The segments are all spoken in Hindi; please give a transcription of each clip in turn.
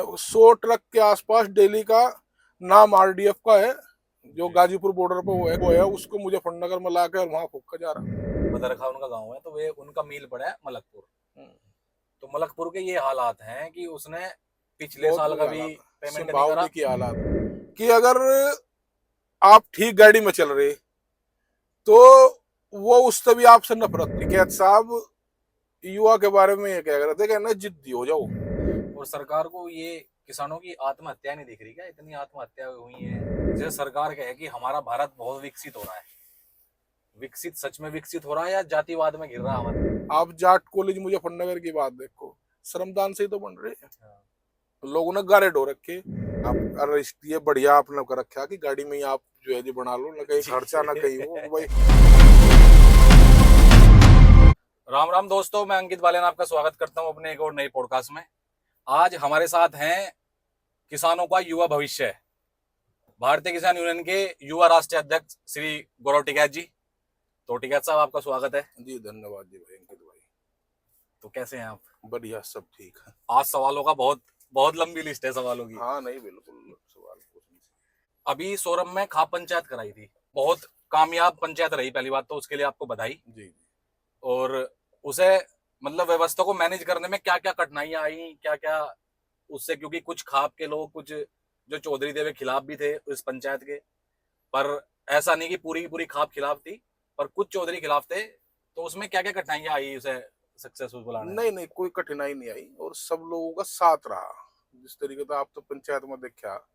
100 ट्रक के आसपास डेली का नाम आरडीएफ का है, जो गाजीपुर बॉर्डर पे वो है, उसको मुजफ्फरनगर में लाकर और वहां फूक जा रहा। बदरखा उनका गांव है, तो वे उनका मील पड़ा है मलकपुर। तो मलकपुर के ये हालात हैं कि उसने पिछले साल का भी पेमेंट नहीं करा। की हालात कि अगर आप ठीक गाड़ी में चल रहे तो वो उससे भी आपसे नफरत। टिकैत साहब युवा के बारे में ये कह रहे थे कि ना जिद्दी हो जाओ। और सरकार को ये किसानों की आत्महत्या नहीं दिख रही क्या? इतनी आत्महत्या हुई है। जैसे सरकार कहे कि हमारा भारत बहुत विकसित हो रहा है, विकसित सच में विकसित हो रहा है या जातिवाद में गिर रहा है हमारा? आप जाट कॉलेज मुजफ्फरनगर की बात देखो, श्रमदान से ही तो बन रहे हैं। लोगों ने गारे डो रखे, आप अरे ये बढ़िया आपने कर रखा कि गाड़ी में ही आप जो है जी बना लो, ना कहीं खर्चा ना कहीं वो भाई। राम राम दोस्तों, मैं अंकित बालियान आपका स्वागत करता हूं अपने एक और नए पॉडकास्ट में। आज हमारे साथ हैं किसानों का युवा भविष्य, भारतीय किसान यूनियन के युवा राष्ट्रीय अध्यक्ष श्री गौरव टिकैत जी। तो टिकैत साहब, आपका स्वागत है। जी धन्यवाद जी भाई, अंकित भाई। तो कैसे हैं आप? बढ़िया, सब ठीक है। आज सवालों का बहुत बहुत लंबी लिस्ट है सवालों की। हाँ नहीं, बिल्कुल सवाल अभी सोरम में खाप पंचायत कराई थी, बहुत कामयाब पंचायत रही। पहली बात तो उसके लिए आपको बधाई। जी। और उसे मतलब व्यवस्था को मैनेज करने में क्या क्या कठिनाइयां आई, क्या क्या उससे, क्योंकि कुछ खाप के लोग, कुछ जो चौधरी थे वे खिलाफ भी थे इस पंचायत के। पर ऐसा नहीं कि पूरी की पूरी खाप खिलाफ थी, पर कुछ चौधरी खिलाफ थे। तो उसमें क्या क्या कठिनाइयां आई उसे सक्सेसफुल बनाने में? नहीं, कोई कठिनाई नहीं आई और सब लोगों का साथ रहा। जिस तरीके से आप तो पंचायत में देखा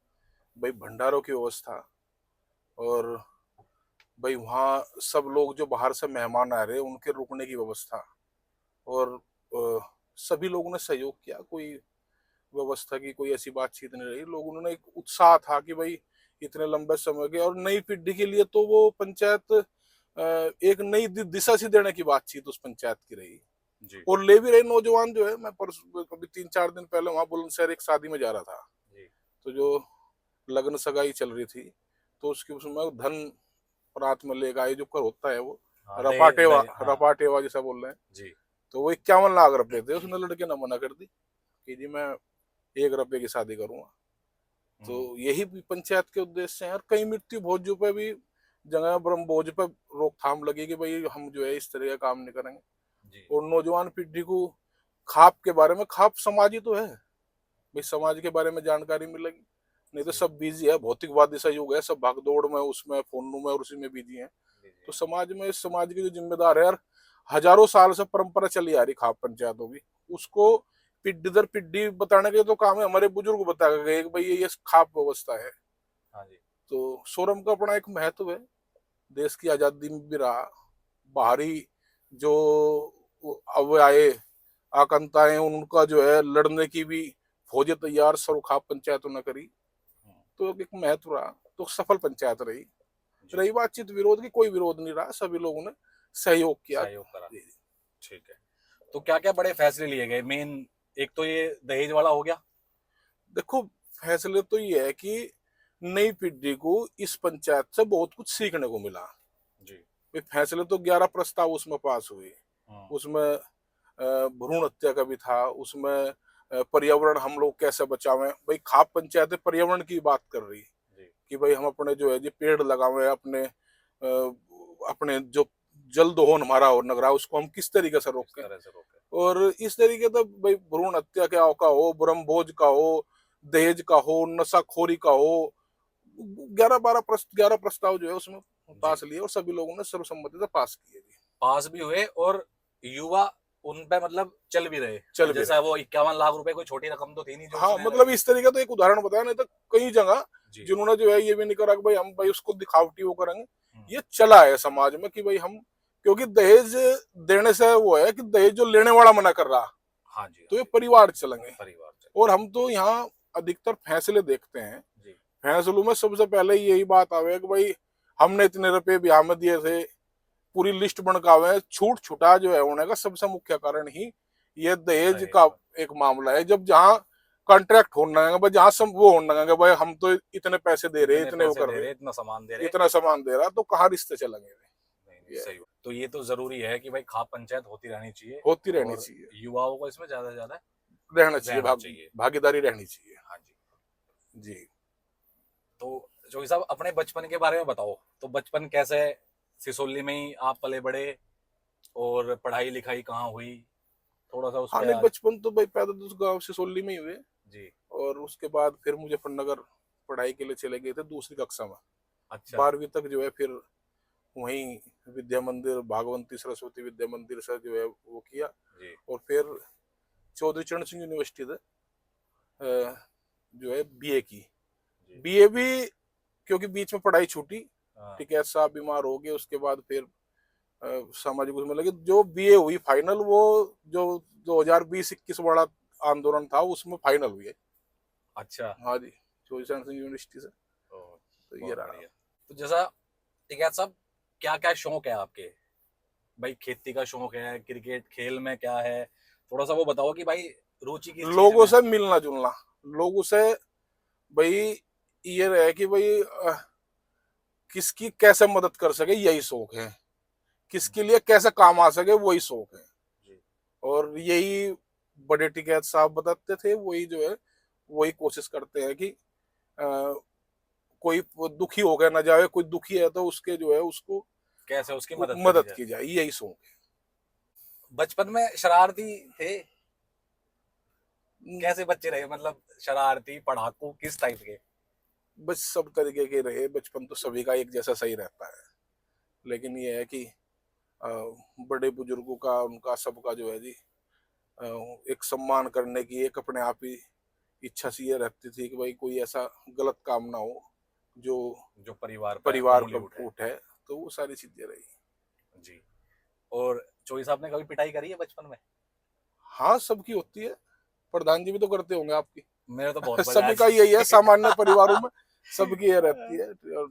भाई, भंडारों की व्यवस्था, और भाई वहाँ सब लोग जो बाहर से मेहमान आ रहे उनके रुकने की व्यवस्था, और सभी लोगों ने सहयोग किया। कोई व्यवस्था की कोई ऐसी बातचीत नहीं रही। लोगों ने एक उत्साह था कि भाई इतने लंबे समय के, और नई पीढ़ी के लिए तो वो पंचायत एक नई दिशा सी देने की बातचीत उस पंचायत की रही जी। और ले भी रहे नौजवान जो है। मैं अभी 3-4 दिन पहले वहां बुलंदशहर एक शादी में जा रहा था जी। तो जो लगन सगाई चल रही थी, तो उसकी उसमें धन रात में लेकर आए, जो कर होता है वो रपाटेवा, रपाटेवा जैसा बोल रहे हैं जी। तो वो 51 लाख रुपए थे। उसने लड़के ने मना कर दी कि जी मैं 1 रुपए की शादी करूंगा। तो यही पंचायत के उद्देश्य हैं। और कई मृत्यु भोज पे भी जगह ब्रह्म भोज पे रोकथाम लगी कि भाई हम जो है इस तरह का काम नहीं करेंगे जी। और नौजवान पीढ़ी को खाप के बारे में, खाप समाज ही तो है भाई, समाज के बारे में जानकारी मिलेगी। नहीं तो सब बिजी है, भौतिकवादी सा युग है, सब भागदौड़ में, उसमें फोनों में और उसी में बिजी है। तो समाज में, समाज के जो जिम्मेदार है यार, हजारों साल से परंपरा चली आ रही खाप पंचायतों की, उसको पीढ़ी दर पीढ़ी बताने के तो काम है। हमारे बुजुर्ग बता गए कि भाई ये खाप व्यवस्था है। हाँ जी। तो सोरम का अपना एक महत्व है, देश की आजादी में भी रहा। बाहरी जो अब आए आकांक्षाएं, उनका जो है लड़ने की भी फौजें तैयार सर्व खाप पंचायतों ने करी। तो एक महत्व रहा, तो सफल पंचायत रही। रही बातचीत विरोध की, कोई विरोध नहीं रहा, सभी लोगों ने सहयोग किया, सहयोग करा। ठीक है। तो क्या क्या बड़े फैसले लिए गए? मेन एक तो ये दहेज वाला हो गया। देखो, फैसले तो ये है कि नई पीढ़ी को इस पंचायत से बहुत कुछ सीखने को मिला जी। फैसले तो 11 प्रस्ताव उसमें पास हुए। उसमें भ्रूण हत्या का भी था, उसमें पर्यावरण हम लोग कैसे बचावें। भाई खाप पंचायत पर्यावरण की बात कर रही कि भाई हम अपने जो है ये पेड़ लगावे, अपने जो जल दोहन हमारा और नगरा, उसको हम किस तरीके से रोकें। और इस तरीके से भाई भ्रूण हत्या का हो, ब्रह्मभोज का हो, दहेज का हो, नशाखोरी का हो, 11 प्रस्ताव जो है उसमें पास लिए और सभी लोगों ने सर्वसम्मति से पास किए। पास भी हुए और युवा उन पे मतलब चल भी रहे। जैसा वो 51 लाख रुपए कोई छोटी रकम तो थी नहीं जो। हाँ, मतलब इस तरीके तो एक उदाहरण बताया, नहीं तो कई जगह जिन्होंने जो है ये भी नहीं करा कि भाई हम भाई उसको दिखावटी वो करेंगे। ये चला है समाज में कि भाई हम, क्योंकि दहेज देने से वो है कि दहेज जो लेने वाला मना कर रहा। हाँ जी। तो ये परिवार चलेंगे, और हम तो यहाँ अधिकतर फैसले देखते हैं। फैसलों में सबसे पहले यही बात आवे कि भाई हमने इतने रुपए ब्याह में दिए थे, पूरी लिस्ट बनकावे। छूट छुटा जो है होने का सबसे मुख्य कारण ही ये दहेज का एक मामला है। जब जहाँ कॉन्ट्रैक्ट होने लगेगा, जहाँ वो होने लगेगा भाई हम तो इतने पैसे दे रहे, इतने वो कर रहे, इतना सामान दे रहा, तो कहाँ रिश्ते चलेंगे। सही। तो ये तो जरूरी है कि भाई खाप पंचायत होती रहनी चाहिए, होती रहनी चाहिए। युवाओं को इसमें ज्यादा से ज्यादा रहना चाहिए, भागीदारी रहनी चाहिए। जी। तो जोगी साहब अपने बचपन के बारे में बताओ, तो बचपन कैसे, सिसोली में ही आप पले बड़े, और पढ़ाई लिखाई कहाँ हुई, थोड़ा सा उस हाँ पे नहीं, आज। बचपन तो भाई पैदा तो उस गाँव सिसोली में ही हुए, जी। और उसके बाद फिर मुजफ्फरनगर पढ़ाई के लिए चले गए थे दूसरी कक्षा में। अच्छा। 12वीं तक जो है फिर वहीं विद्या मंदिर, भागवंती सरस्वती विद्या मंदिर से जो है वो किया। जी। और फिर चौधरी चरण सिंह यूनिवर्सिटी से जो है बीए की। जी। बीए भी क्योंकि बीच में पढ़ाई छूटी, हाँ। ठीक है, साहब बीमार हो गए, उसके बाद फिर सामाजिक उसमें लगे। जो बीए हुई फाइनल, वो जो 2020-21 वाला आंदोलन था उसमें फाइनल हुई है। अच्छा। हाँ जी, चौधरी चरण सिंह यूनिवर्सिटी से। ओ, तो ये बहुत रहा। बढ़िया। तो जैसा टिकैत साहब, क्या क्या शौक है आपके? भाई खेती का शौक है, क्रिकेट खेल में क्या है, थोड़ा सा वो बताओ कि भाई रुचि किस चीज लोगों में है? से मिलना जुलना, लोगों से भाई ये रहे कि भाई किसकी कैसे मदद कर सके, यही शौक है। किसके लिए कैसे काम आ सके, वही शौक है। जी। और यही बड़े टिकैत साहब बताते थे, वही जो है वही कोशिश करते हैं कि कोई दुखी हो गया ना जाए, कोई दुखी है तो उसके जो है उसको कैसे उसकी मदद करी मदद जाए। की जाए, यही शौक बचपन में शरारती थे? है। कैसे बच्चे रहे, मतलब शरारती पढ़ाकू किस टाइप के? बस सब तरीके के रहे, बचपन तो सभी का एक जैसा सही रहता है। लेकिन ये है कि अ, बड़े बुजुर्गों का, उनका सबका जो है जी अ, एक सम्मान करने की एक अपने आप ही इच्छा सी ये रहती थी कि भाई कोई ऐसा गलत काम ना हो जो जो परिवार पे परिवार उंगली को उठे। उठे। तो वो सारी चीजें रही। जी। और चोई साहब ने कभी पिटाई करी है बचपन में? हाँ, सबकी होती है। प्रधान जी भी तो करते होंगे आपकी। मेरे तो बहुत बड़े सभी आज। का यही है, सामान्य परिवारों में सबकी ये रहती है।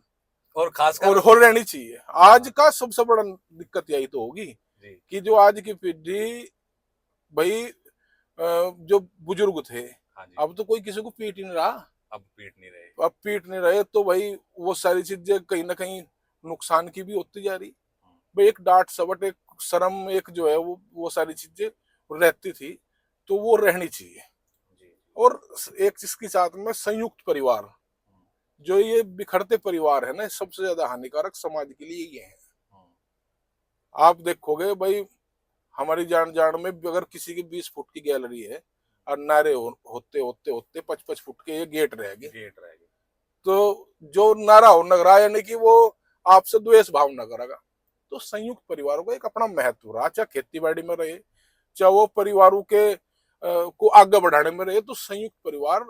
और खासकर। और हो रहनी चाहिए। आज हाँ। का सबसे बड़ा दिक्कत यही तो होगी जी। कि जो आज की पीढ़ी भाई जो बुजुर्ग थे, हाँ जी। अब तो कोई किसी को पीट ही नहीं रहा। अब पीट नहीं रहे। अब पीट नहीं रहे तो भाई वो सारी चीजें कहीं ना कहीं नुकसान की भी होती जा रही। हम्म। भाई एक डांट सबट, एक शर्म, एक जो है वो सारी चीजें रहती थी, तो वो रहनी चाहिए। जी। जी। और एक चीज के साथ में संयुक्त परिवार, हम्म। जो ये बिखरते परिवार है ना, सबसे ज्यादा हानिकारक समाज के लिए ये है। हम्म। आप देखोगे भाई, हमारी जान जान में अगर किसी की 20 फुट की गैलरी है और नारे होते होते होते 5-5 फुट के ये गेट रह गए, गेट रहेगी। तो जो नारा हो नगरा, यानी कि वो आपसे द्वेष भाव न करेगा। तो संयुक्त परिवारों का एक अपना महत्व रहा, चाहे खेती बाड़ी में रहे, चाहे वो परिवारों के को आगे बढ़ाने में रहे, तो संयुक्त परिवार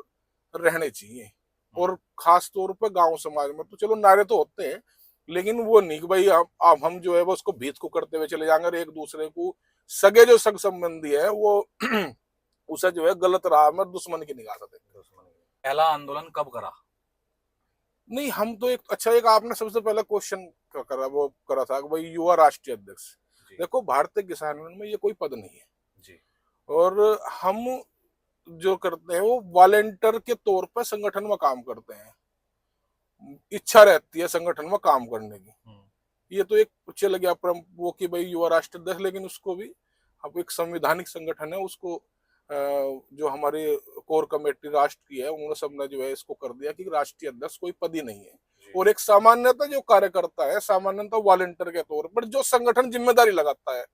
रहने चाहिए। और खास तौर पर गांव समाज में तो चलो नारे तो होते हैं, लेकिन वो नहीं कि भाई आप हम जो है वो उसको भीत को करते हुए चले जाएंगे, और एक दूसरे को सगे जो सग संबंधी है वो उसे जो है गलत राह में दुश्मन की निगाह से देखते। दुश्मन। पहला आंदोलन कब करा? नहीं, हम तो एक अच्छा, एक आपने सबसे पहला क्वेश्चन करा, वो करा था कि भाई युवा राष्ट्रीय अध्यक्ष। जी। देखो, भारतीय किसान यूनियन में ये कोई पद नहीं है। जी। और हम जो करते हैं वो वॉलेंटियर के तौर पर संगठन में काम करते हैं। इच्छा रहती है संगठन में काम करने की। ये तो एक चल गया परम वो कि भाई युवा राष्ट्र अध्यक्ष, लेकिन उसको भी अब एक संवैधानिक संगठन है, उसको जो हमारे कोर कमेटी राष्ट्र की है, उन्होंने सबने जो है इसको कर दिया कि राष्ट्रीय अध्यक्ष कोई पद ही नहीं है। जी। और एक सामान्यतः जो कार्यकर्ता है, सामान्यतः वॉलेंटियर के तौर पर जो संगठन जिम्मेदारी लगाता है,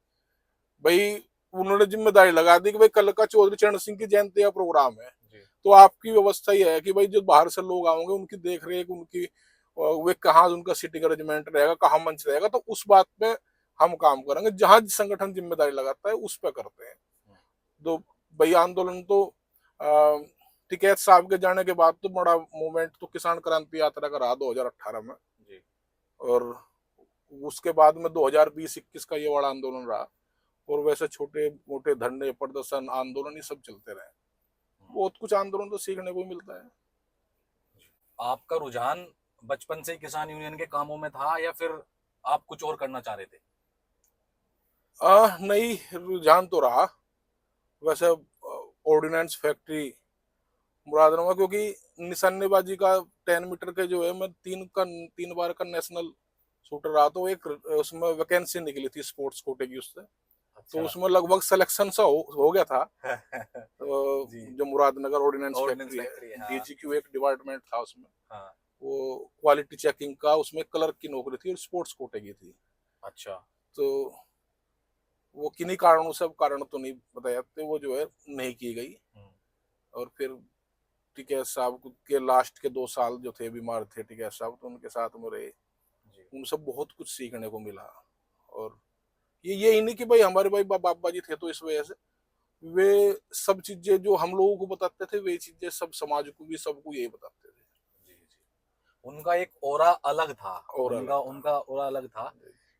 भाई उन्होंने जिम्मेदारी लगा दी कि भाई कल का चौधरी चरण सिंह की जयंती का प्रोग्राम है, जी। तो आपकी व्यवस्था यह है कि भाई जो बाहर से लोग आओगे उनकी देख रेख, उनकी वे कहाँ उनका सिटिंग अरेंजमेंट रहेगा, कहाँ मंच रहेगा, तो उस बात पे हम काम करेंगे। जहां संगठन जिम्मेदारी लगाता है उस पर करते हैं। तो भाई आंदोलन तो टिकैत साहब के जाने के बाद तो बड़ा मूवमेंट तो किसान क्रांति यात्रा का रहा 2018 में। जी। और उसके बाद में 2020-21 का ये बड़ा आंदोलन रहा। और वैसे छोटे मोटे धरने, प्रदर्शन, आंदोलन ये सब चलते रहे। बहुत कुछ आंदोलन तो सीखने को मिलता है। आपका रुझान बचपन से ही किसान यूनियन के कामों में था, या फिर आप कुछ और करना चाह रहे थे? नहीं, रुझान तो रहा वैसे। ऑर्डिनेंस फैक्ट्री मुरादाबाद, क्योंकि निशानेबाजी का 10 मीटर के जो है, मैं 3 बार का नेशनल शूटर रहा, तो एक उसमें वैकेंसी निकली थी स्पोर्ट्स कोटे की उससे। तो अच्छा। उसमें लगभग सिलेक्शन सा हो गया था। जी। जो मुरादनगर ऑर्डिनेंस ऑर्डिनेंस फैक्ट्री है, फैक्ट्री है, हाँ। डीजीक्यू एक डिपार्टमेंट था उसमें। हाँ। वो क्वालिटी चेकिंग का उसमें क्लर्क की नौकरी थी और स्पोर्ट्स कोटे की थी। अच्छा। तो वो किन्हीं कारणों से, अब कारण तो नहीं बताए जाते, वो जो है नहीं की गई। हम्म। और फिर टिकैत साहब के लास्ट के 2 साल जो थे बीमार थे टिकैत साहब, तो उनके साथ में रहे, जी। उनसे बहुत कुछ सीखने को मिला। और यही नहीं कि भाई हमारे भाई बाबा जी थे तो इस वजह से, वे सब चीजें जो हम लोगों को बताते थे वे चीजें सब समाज को भी, सबको यही बताते थे। जी। जी। उनका एक ऑरा अलग था। और उनका अलग था। उनका ऑरा अलग था,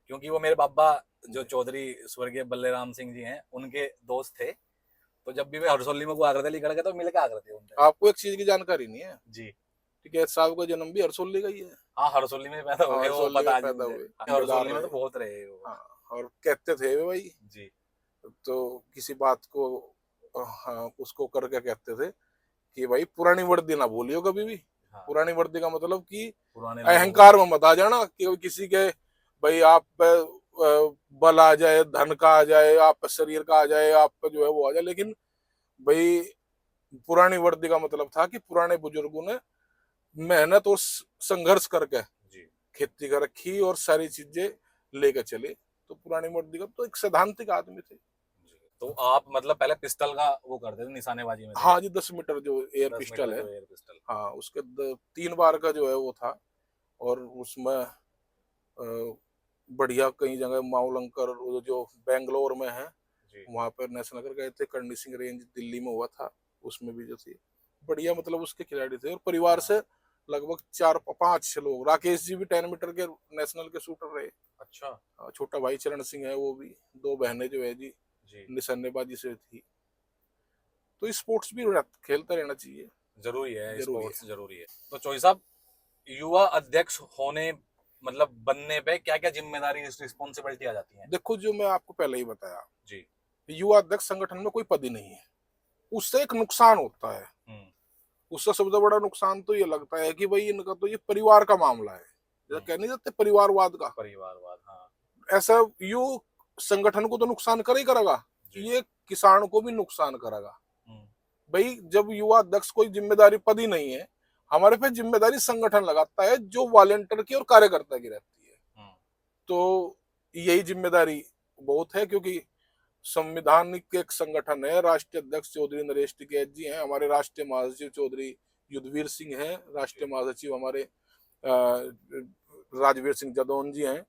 क्योंकि वो मेरे बाबा जो जी। चौधरी स्वर्गीय बल्लेराम सिंह जी हैं, उनके दोस्त थे। तो जब भी वे हरसोली में को आ करते लिखड़ के, तो मिल के आ करते उनसे। आपको एक चीज की जानकारी नहीं है, जी। टिकैत साहब का जन्म भी हरसोली का ही है। हाँ, हरसोली में पैदा हो हाँ, गए, वो हरसोली में पता जी पैदा मुझे। हुए, जमींदार हरसोली में रहे। तो बहुत रहे वो। हाँ, और कहते थे वे भाई, जी। तो किसी बात को, हाँ, उसको करके कहते थे कि भाई पुरानी वर्दी ना भूलियो कभी भी। हाँ। पुरानी वर्दी का मतलब कि पुराने लोगों अहंकार में मत आ जाना कि किसी के भाई आप पे बल आ जाए, धन का आ जाए, आप पे शरीर का आ जाए, आप पे जो है वो आ जाए, लेकिन भाई पुरानी वर्दी का मतलब था कि पुराने बुजुर्गों ने मेहनत और संघर्ष करके जी। खेती कर रखी और सारी चीजें लेके चले। तो पुरानी वर्दी का तो एक सैद्धांतिक आदमी थे। जी। तो आप मतलब पहले पिस्टल का वो करते थे, निशानेबाजी में थे? हाँ जी, 10 मीटर जो एयर 10 मीटर पिस्टल है, जो एयर पिस्टल। हाँ उसके 3 बार का जो है वो था। और उसमें बढ़िया कई जगह माउलंकर वो जो बेंगलोर में है, जी। वहां पर नेशनल कर गए थे। करनी सिंह रेंज दिल्ली में हुआ था, उसमें भी जो थी बढ़िया, मतलब उसके खिलाड़ी थे। और परिवार हाँ। से लगभग 4-5 लोग, राकेश जी भी 10 मीटर के नेशनल के शूटर रहे। अच्छा। छोटा भाई चरण सिंह है, वो भी। 2 बहनें जो है जी जी। निशानेबाजी से थी। तो स्पोर्ट्स भी खेलता रहना चाहिए, जरूरी है, जरूरी है। स्पोर्ट्स जरूरी है। तो चौधरी साहब, युवा अध्यक्ष होने मतलब बनने पे क्या क्या जिम्मेदारी, रिस्पॉन्सिबिलिटी आ जाती है? देखो, जो मैं आपको पहले ही बताया, जी। युवा अध्यक्ष संगठन में कोई पद ही नहीं है। उससे एक नुकसान होता है। हम्म। उससे सबसे बड़ा नुकसान तो ये लगता है कि भाई इनका तो ये परिवार का मामला है, जैसा कह नहीं सकते परिवारवाद का। परिवारवाद, हाँ। ऐसा यू संगठन को तो नुकसान कर ही करेगा, जी। ये किसान को भी नुकसान करेगा। हम्म। भाई जब युवा अध्यक्ष कोई जिम्मेदारी पद ही नहीं है, हमारे पे जिम्मेदारी संगठन लगाता है जो वॉलेंटियर की और कार्यकर्ता की रहती है। हम्म। तो यही जिम्मेदारी बहुत है, क्योंकि संविधानिक एक संगठन है। राष्ट्रीय अध्यक्ष चौधरी नरेश टिकैत जी हैं, हमारे राष्ट्रीय महासचिव चौधरी युद्धवीर सिंह हैं, राष्ट्रीय महासचिव हमारे राजवीर सिंह जदौन जी हैं,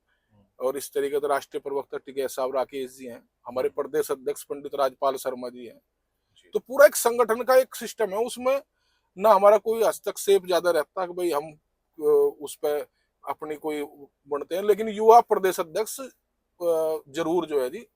और इस तरीके से राष्ट्रीय प्रवक्ता टिकैत साहब राकेश जी हैं, हमारे प्रदेश अध्यक्ष पंडित राजपाल शर्मा जी हैं। तो पूरा एक संगठन का एक सिस्टम है, उसमें ना हमारा कोई हस्तक्षेप ज्यादा रहता है कि भाई हम उस पर अपनी कोई बनते हैं। लेकिन युवा प्रदेश अध्यक्ष जरूर जो है जी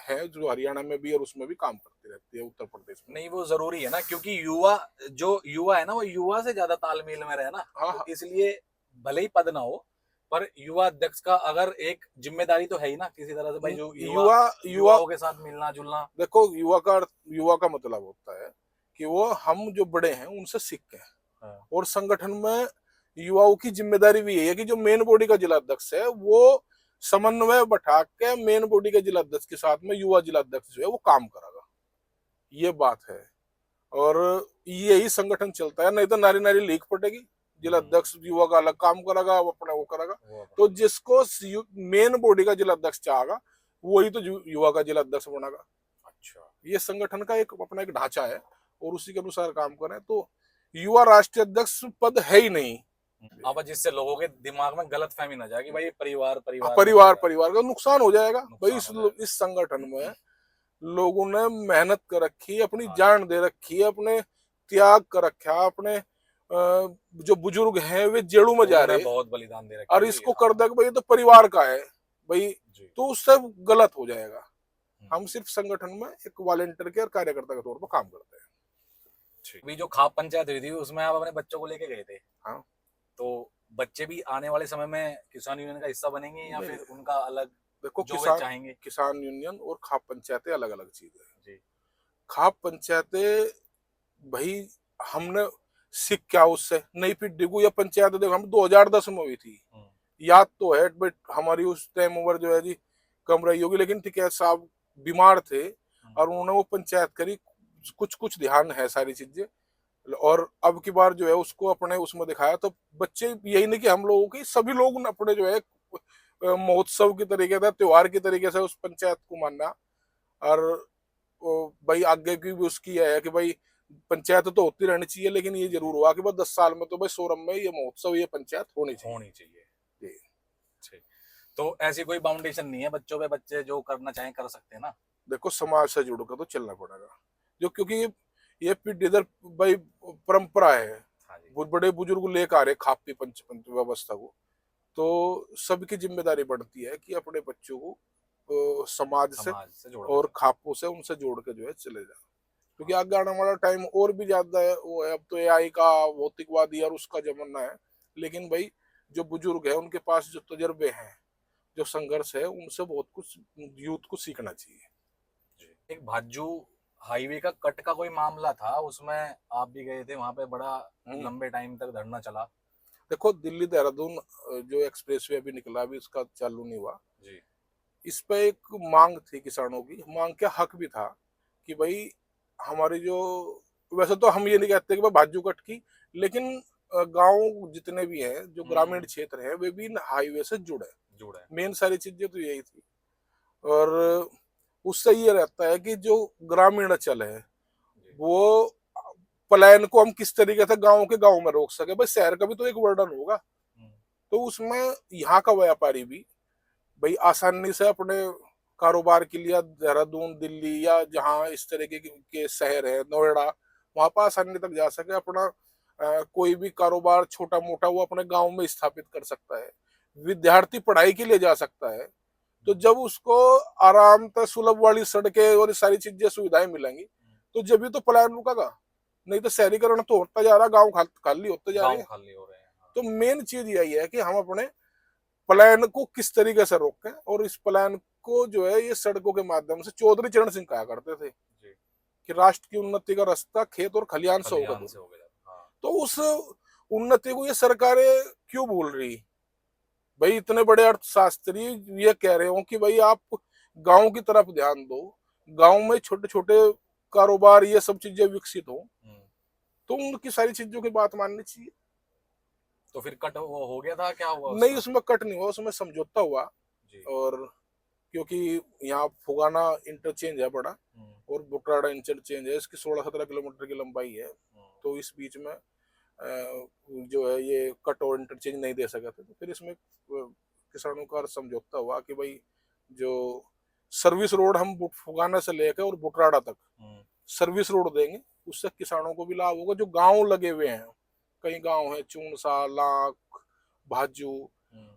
है, जो हरियाणा में भी और उसमें भी काम करती रहती है, उत्तर प्रदेश में। नहीं, वो जरूरी है ना, क्योंकि युवा, जो युवा है ना, वो युवा से ज्यादा तालमेल में रहे ना। हाँ, तो हाँ। इसलिए भले ही पद ना हो, पर युवा अध्यक्ष का अगर एक जिम्मेदारी तो है ही ना किसी तरह से, भाई जो युवा युवाओं के साथ मिलना जुलना। देखो, युवा का मतलब होता है कि वो हम जो बड़े हैं उनसे सीखें। हाँ। और संगठन में युवाओं की जिम्मेदारी भी यही है कि जो मेन बॉडी का जिला अध्यक्ष है वो समन्वय बैठा के मेन बॉडी के जिला अध्यक्ष के साथ में युवा जिला अध्यक्ष जो है वो काम करेगा, ये बात है। और यही संगठन चलता है, नहीं तो नारी नारी लीक पड़ेगी। जिला अध्यक्ष युवा का अलग काम करेगा, वो अपना वो करेगा। तो जिसको मेन बॉडी का जिला अध्यक्ष चाहेगा वही तो युवा का जिला अध्यक्ष बनेगा। अच्छा। ये संगठन का एक अपना एक ढांचा है, और उसी के अनुसार काम करें। तो युवा राष्ट्रीय अध्यक्ष पद है ही नहीं। अब जिससे लोगों के दिमाग में गलत फहमी ना जाए कि भाई परिवार परिवार का नुकसान हो जाएगा। भाई नुकसान इस संगठन में लोगों ने मेहनत कर रखी है, अपनी हाँ। जान दे रखी है, अपने त्याग कर रखा है, अपने जो बुजुर्ग हैं वे जेड़ों में जा रहे हैं, बहुत बलिदान दे रखा और है। इसको हाँ। कर दे भाई ये तो परिवार का है भाई, जी। तो उससे गलत हो जाएगा। हम सिर्फ संगठन में एक वॉलेंटियर के और कार्यकर्ता के तौर पर काम करते हैं। अभी जो खाप पंचायत हुई थी उसमें आप अपने बच्चों को लेके गए थे। हाँ। तो बच्चे भी आने वाले समय में किसान यूनियन का हिस्सा बनेंगे या फिर उनका अलग? देखो, जो वे चाहेंगे। किसान यूनियन और खाप पंचायतें अलग अलग चीज है जी। खाप पंचायतें भाई हमने सीख क्या उससे, नई डिगू या पंचायत देखो हम 2010 में हुई थी, याद तो है, बट हमारी उस टाइम उम्र जो है जी कम रही होगी। लेकिन टिकैत साहब बीमार थे और उन्होंने वो पंचायत करी, कुछ कुछ ध्यान है सारी चीजें। और अब की बार जो है उसको अपने उसमें दिखाया, तो बच्चे यही नहीं कि हम लोगों की, सभी लोग अपने जो है महोत्सव की तरीके से, त्योहार की तरीके से उस पंचायत को मानना। और भाई आगे की भी उसकी है कि भाई पंचायत तो होती रहनी चाहिए, लेकिन ये जरूर हुआ कि बस 10 साल में तो भाई सोरम में ये महोत्सव, ये पंचायत होनी चाहिए। होनी चाहिए। ठीक। तो ऐसी कोई बाउंडेशन नहीं है बच्चों पे, बच्चे जो करना चाहें कर सकते हैं ना? देखो समाज से जुड़कर तो चलना पड़ेगा, जो क्योंकि ये पीढ़ी दर भाई परंपरा है। हाँ जी। बहुत बड़े बुजुर्ग लेकर आ रहे खाप की पंच पंच व्यवस्था को, तो सबकी जिम्मेदारी बढ़ती है कि अपने बच्चों को समाज से समाज से जोड़ और के खापों से उनसे जोड़ के जो है चले जाए, क्योंकि आगे आने वाला टाइम और भी ज्यादा है वो है। अब तो एआई का, भौतिकवादी और उसका जमाना है, लेकिन भाई जो बुजुर्ग है उनके पास जो तजर्बे हैं, जो संघर्ष है, उनसे बहुत कुछ यूथ को सीखना चाहिए। एक भाजू हाईवे का कट का कोई मामला था, उसमें आप भी गए थे, वहां पे बड़ा लंबे टाइम तक धरना चला। देखो दिल्ली देहरादून जो एक्सप्रेसवे अभी निकला, अभी इसका चालू नहीं हुआ जी। इस पे एक मांग थी किसानों की, मांग क्या हक भी था कि भाई हमारी जो, वैसे तो हम ये नहीं कहते कि भाई भाजू कट की, लेकिन गांव जितने भी हैं जो ग्रामीण क्षेत्र है वे भी हाईवे से जुड़े। जुड़े। मेन सारी चीजें तो यही थी। और उससे ये रहता है कि जो ग्रामीण अंचल है वो पलायन को हम किस तरीके से गांव के गांव में रोक सके। भाई शहर का भी तो एक वर्णन होगा, तो उसमें यहाँ का व्यापारी भी भाई आसानी से अपने कारोबार के लिए देहरादून, दिल्ली या जहाँ इस तरीके के शहर है, नोएडा, वहां पर आसानी तक जा सके। अपना कोई भी कारोबार छोटा मोटा वो अपने गांव में स्थापित कर सकता है। विद्यार्थी पढ़ाई के लिए जा सकता है, तो जब उसको आराम से सुलभ वाली सड़कें और सारी चीजें सुविधाएं मिलेंगी, तो जब भी तो पलायन रुकेगा। नहीं तो शहरीकरण तो होता जा रहा, गांव खाली होते जा रहे गांव हैं। खाली हो रहे हैं। हाँ। तो मेन चीज यही है कि हम अपने पलायन को किस तरीके से रोकें, और इस पलायन को जो है ये सड़कों के माध्यम से, चौधरी चरण सिंह कहा करते थे जी। कि राष्ट्र की उन्नति का रास्ता खेत और खलियान से होगा। हाँ। तो उस उन्नति को ये सरकारें क्यों भूल रही? भाई इतने बड़े अर्थशास्त्री ये कह रहे हो कि भाई आप गांव की तरफ ध्यान दो, गांव में छोटे छोटे कारोबार ये सब चीजें विकसित हो, तो उनकी सारी चीजों की बात माननी चाहिए। तो फिर कट वो हो गया था, क्या हुआ नहीं, उसका? उसमें कट नहीं हुआ, उसमें समझौता हुआ। जी। और क्योंकि यहाँ फुगाना इंटरचेंज है बड़ा, और बुटराड़ा इंटरचेंज है, इसकी 16-17 किलोमीटर की लंबाई है। तो इस बीच में जो है ये कट और इंटरचेंज नहीं दे सके थे, तो फिर इसमें किसानों का समझौता हुआ कि भाई जो सर्विस रोड हम फुगाना से लेकर और बुटराड़ा तक सर्विस रोड देंगे, उससे किसानों को भी लाभ होगा। जो गांव लगे हुए हैं, कई गांव है, चूनसा, लाख, भाजू,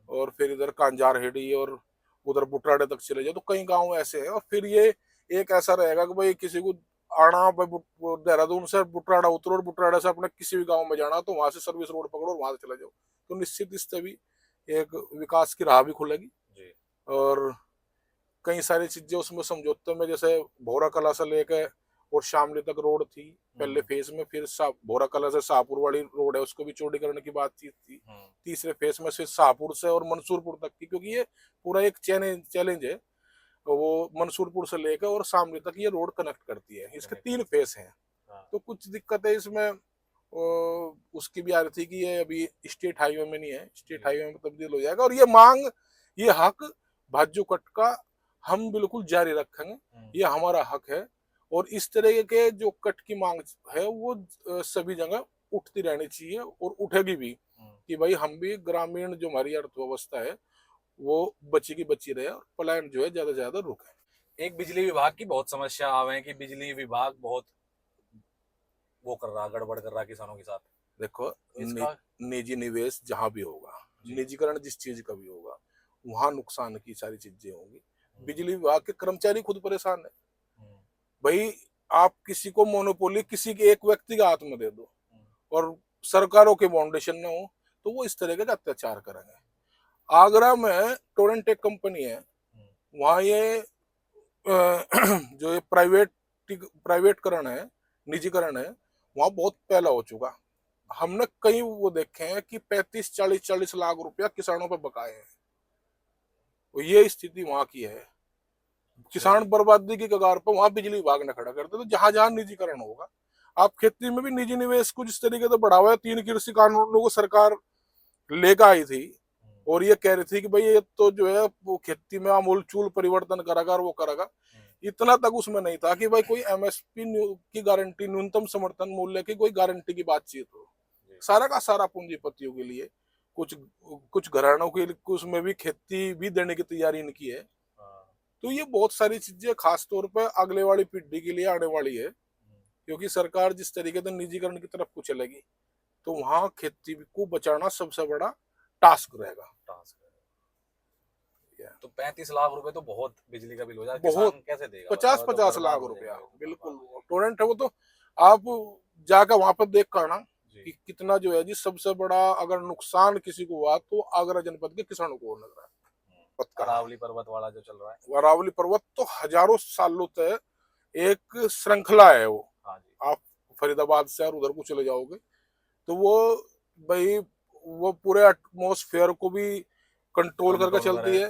और फिर इधर कांजारहेड़ी और उधर बुटराड़े तक चले जाओ, तो कई गांव ऐसे हैं। और फिर ये एक ऐसा रहेगा कि भाई किसी को आना देहरादून से बुटराड़ा उतरो और बुटराड़ा से अपने किसी भी गांव में जाना, तो वहां से सर्विस रोड पकड़ो और वहां से चले जाओ, तो निश्चित इससे भी एक विकास की राह भी खुलेगी। और कई सारी चीजें उसमें समझौते में, जैसे भोरा कला से लेकर और शामली तक रोड थी पहले फेज में, फिर भोरा कला से शाहपुर वाली रोड है उसको भी चौड़ीकरण की बातचीत थी। तीसरे फेज में से शाहपुर से और मंसूरपुर तक की, क्योंकि ये पूरा एक चैलेंज है, वो मंसूरपुर से लेकर और शामली तक ये रोड कनेक्ट करती है। इसके 3 फेज हैं। तो कुछ दिक्कतें इसमें उसकी भी आ रही थी कि ये अभी स्टेट हाईवे में नहीं है, स्टेट हाईवे में तब्दील हो जाएगा। और ये मांग, ये हक भाजू कट का हम बिल्कुल जारी रखेंगे, ये हमारा हक है। और इस तरह के जो कट की मांग है वो सभी जगह उठती रहनी चाहिए और उठेगी भी, कि भाई हम भी ग्रामीण जो हमारी अर्थव्यवस्था है वो बची की बची रहे और पलायन जो है ज्यादा से ज्यादा रुके। एक बिजली विभाग की बहुत समस्या आवे है कि बिजली विभाग बहुत वो कर रहा, गड़बड़ कर रहा किसानों के साथ। देखो इसका निजी निवेश जहां भी होगा, निजीकरण जिस चीज का भी होगा, वहां नुकसान की सारी चीजें होंगी। बिजली विभाग के कर्मचारी खुद परेशान है। भाई आप किसी को मोनोपोली किसी के एक व्यक्ति के हाथ में दे दो और सरकारों के फाउंडेशन में हो, तो वो इस तरह का अत्याचार करेंगे। आगरा में टोरेंटेक कंपनी है, वहां ये जो ये प्राइवेटकरण है, निजीकरण है, वहां बहुत पहला हो चुका। हमने कई वो देखे हैं कि 35-40 लाख रुपया किसानों पर बकाए हैं। तो ये स्थिति वहां की है। किसान बर्बादी की कगार पर, वहां बिजली विभाग ने खड़ा करते। तो जहां जहां निजीकरण होगा, आप खेती में भी निजी निवेश को जिस तरीके से बढ़ावा है, 3 कृषि कानूनों को सरकार लेकर आई थी और ये कह रही थी कि भाई ये तो जो है वो खेती में आमूलचूल परिवर्तन करेगा और वो करेगा, इतना तक उसमें नहीं था कि भाई कोई एमएसपी की गारंटी, न्यूनतम समर्थन मूल्य की कोई गारंटी की बातचीत हो। सारा का सारा पूंजीपतियों के लिए, कुछ कुछ घरानों के लिए उसमें भी खेती भी देने की तैयारी इनकी है। तो ये बहुत सारी चीजें खास तौर पर अगले वाली पीढ़ी के लिए आने वाली है, क्योंकि सरकार जिस तरीके से निजीकरण की तरफ को चलेगी तो वहां खेती को बचाना सबसे बड़ा टास्क रहेगा। तो 35 लाख रुपए तो बहुत बिजली का बिल हो जाए, बहुत, किसान कैसे देगा? 50-50 लाख रुपया बिल्कुल टोरेंट है वो। तो आप जाकर वहां पर देख कर ना कि कितना जो है जी, सबसे बड़ा अगर नुकसान किसी को हुआ तो आगरा जनपद के किसानों को लग रहा है। अरावली पर्वत वाला जो चल रहा है, अरावली पर्वत तो हजारों सालों तक एक श्रृंखला है वो। हाँ जी। आप फरीदाबाद से और उधर को चले जाओगे तो वो भाई वो पूरे एटमोसफेयर को भी कंट्रोल करके चलती है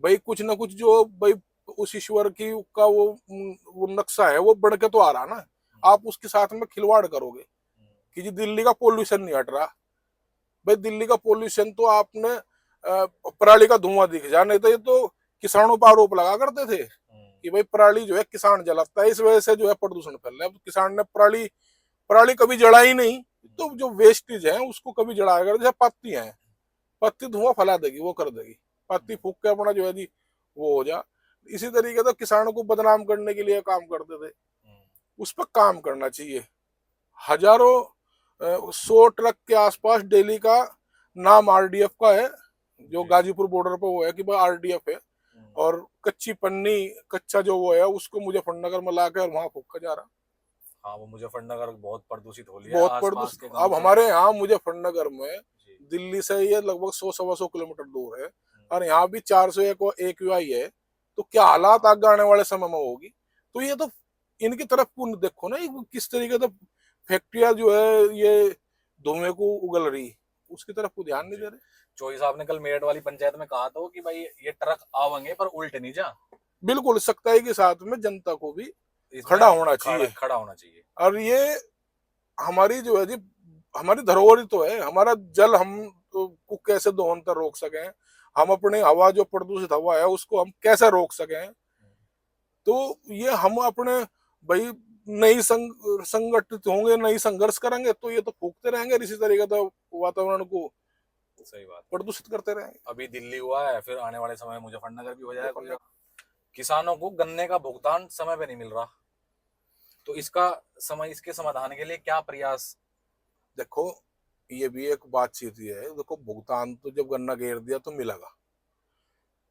भाई। कुछ ना कुछ जो भाई उस ईश्वर की का वो नक्शा है वो बढ़ के तो आ रहा ना। आप उसके साथ में खिलवाड़ करोगे कि जी दिल्ली का पोल्यूशन नहीं हट रहा, भाई दिल्ली का पोल्यूशन तो आपने पराली का धुआं दिख जा, नहीं तो ये तो किसानों पर आरोप लगा करते थे कि भाई पराली जो है किसान जलाता है, इस वजह से जो है प्रदूषण फैल रहा है। किसान ने पराली पराली कभी जड़ा ही नहीं, तो जो वेस्टेज है उसको कभी जलाएगा। जैसे पत्ती है, पत्ती धुआं फैला देगी, वो कर देगी, पत्ती फूक के अपना जो है जी वो हो जा। इसी तरीके से किसानों को बदनाम करने के लिए काम करते थे, उस पर काम करना चाहिए। हजारों 100 ट्रक के आसपास डेली का नाम आरडीएफ का है, जो गाजीपुर बॉर्डर पर वो है कि भाई आरडीएफ है, और कच्ची पन्नी कच्चा जो वो है उसको मुजफ्फरनगर में ला के वहां फूका जा रहा। हाँ, वो मुजफ्फरनगर बहुत प्रदूषित हो लिया, बहुत प्रदूषित। अब हमारे यहाँ मुजफ्फरनगर में दिल्ली से ये लगभग 100-125 किलोमीटर दूर है, और यहाँ भी 401 AQI है। तो क्या हालात आगे आने वाले समय में होगी। तो ये तो इनकी तरफ को देखो ना, किस तरीके से फैक्ट्रियां जो है ये धुएं को उगल रही, उसकी तरफ को ध्यान नहीं दे रहे। चौधरी साहब ने कल मेरठ वाली पंचायत में कहा था कि भाई ये ट्रक आवेंगे पर उल्टे नहीं जा। बिल्कुल, सख्ताई के साथ में जनता को भी खड़ा होना चाहिए, खड़ा होना चाहिए। और ये हमारी जो है जी हमारी धरोहर तो है। हमारा जल हम को कैसे दोहन रोक सकें, हम अपनी हवा जो प्रदूषित हवा है उसको हम कैसे रोक सकें। तो ये हम अपने भाई नई संगठित होंगे, नई संघर्ष करेंगे तो ये तो फूकते रहेंगे, इसी तरीके से वातावरण को सही बात प्रदूषित करते रहेंगे। अभी दिल्ली हुआ है, फिर आने वाले समय में मुजफ्फरनगर भी हो जाएगा। किसानों को गन्ने का भुगतान समय पे नहीं मिल रहा, तो इसके समाधान के लिए क्या प्रयास? देखो, ये भी एक बातचीत ही है। देखो, भुगतान तो जब गन्ना घेर दिया तो मिलेगा।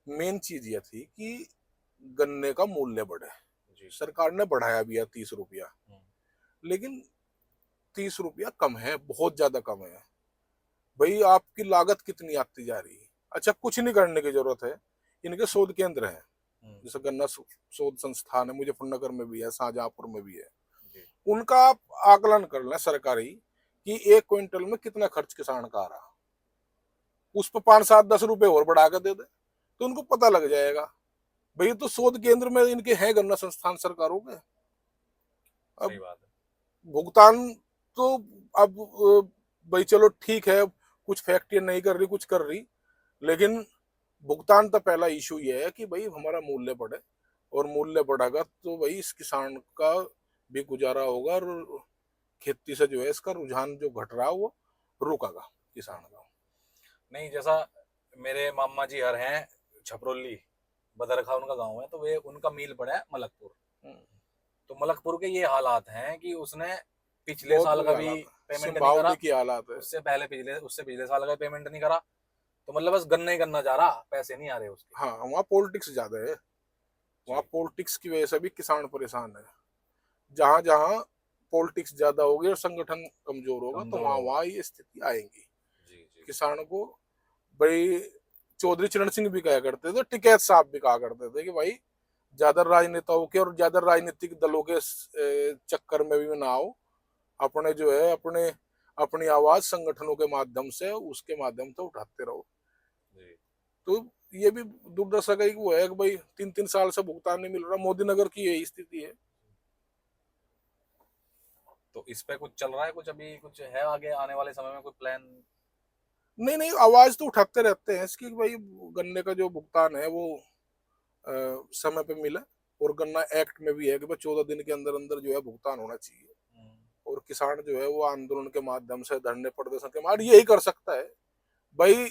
मेन चीज ये थी कि गन्ने का मूल्य बढ़े। सरकार ने बढ़ाया भी है 30 रुपया, लेकिन 30 रुपया कम है, बहुत ज्यादा कम है भाई। आपकी लागत कितनी आती जा रही है। अच्छा, कुछ नहीं करने की जरूरत है, इनके शोध केंद्र हैं, जैसे गन्ना शोध संस्थान है, मुजफ्फरनगर में भी है, शाहजहांपुर में भी है। उनका आप आकलन कर लें सरकारी कि 1 क्विंटल में कितना खर्च किसान का आ रहा, उस पर 5-7-10 रुपए और बढ़ा कर दे दे तो उनको पता लग जाएगा। भाई तो शोध केंद्र में इनके हैं गन्ना संस्थान सरकारों के। अब भुगतान तो अब भाई चलो ठीक है, कुछ फैक्ट्री नहीं कर रही, कुछ कर रही, लेकिन भुगतान तो पहला इशू ये है कि भाई हमारा मूल्य बढ़े, और मूल्य बढ़ेगा तो भाई इस किसान का भी गुजारा होगा, और खेती से जो है इसका रुझान जो घट रहा है वो रुकेगा किसान का। नहीं, जैसा मेरे मामा जी हर हैं छपरोली, बदरखा उनका गांव है, तो वे उनका मील पड़ा है मलकपुर। तो मलकपुर के ये हालात हैं कि उसने पिछले साल का भी पेमेंट नहीं करा, की हालात है। उससे पिछले साल का पेमेंट नहीं करा, तो मतलब बस गन्ना ही गन्ना जा रहा, पैसे नहीं आ रहे उसके। हाँ, वहाँ पॉलिटिक्स ज्यादा है, वहाँ पॉलिटिक्स की वजह से भी किसान परेशान है। जहां जहां पॉलिटिक्स ज्यादा होगी और संगठन कमजोर होगा तो वहां ये स्थिति आएगी। किसान को भाई चौधरी चरण सिंह भी कहा करते थे, टिकैत साहब भी कहा करते थे कि भाई ज्यादा राजनेताओं के और ज्यादा राजनीतिक दलों के चक्कर में भी ना आओ, अपने जो है अपनी आवाज संगठनों के माध्यम से, उसके माध्यम से उठाते रहो। तो ये भी दुर्दशा का ही वो है कि भाई 3-3 साल से भुगतान नहीं मिल रहा। मोदी नगर की यही स्थिति है। तो इस पे कुछ चल रहा है, कुछ अभी कुछ है आगे आने वाले समय में कोई प्लान? नहीं नहीं, आवाज तो उठाते रहते हैं इसकी कि भाई गन्ने का जो भुगतान है वो समय पे मिले। और गन्ना एक्ट में भी है कि भाई 14 दिन के अंदर अंदर जो है भुगतान होना चाहिए। और किसान जो है वो आंदोलन के माध्यम से, धरने प्रदर्शन के माध्यम यही कर सकता है भाई।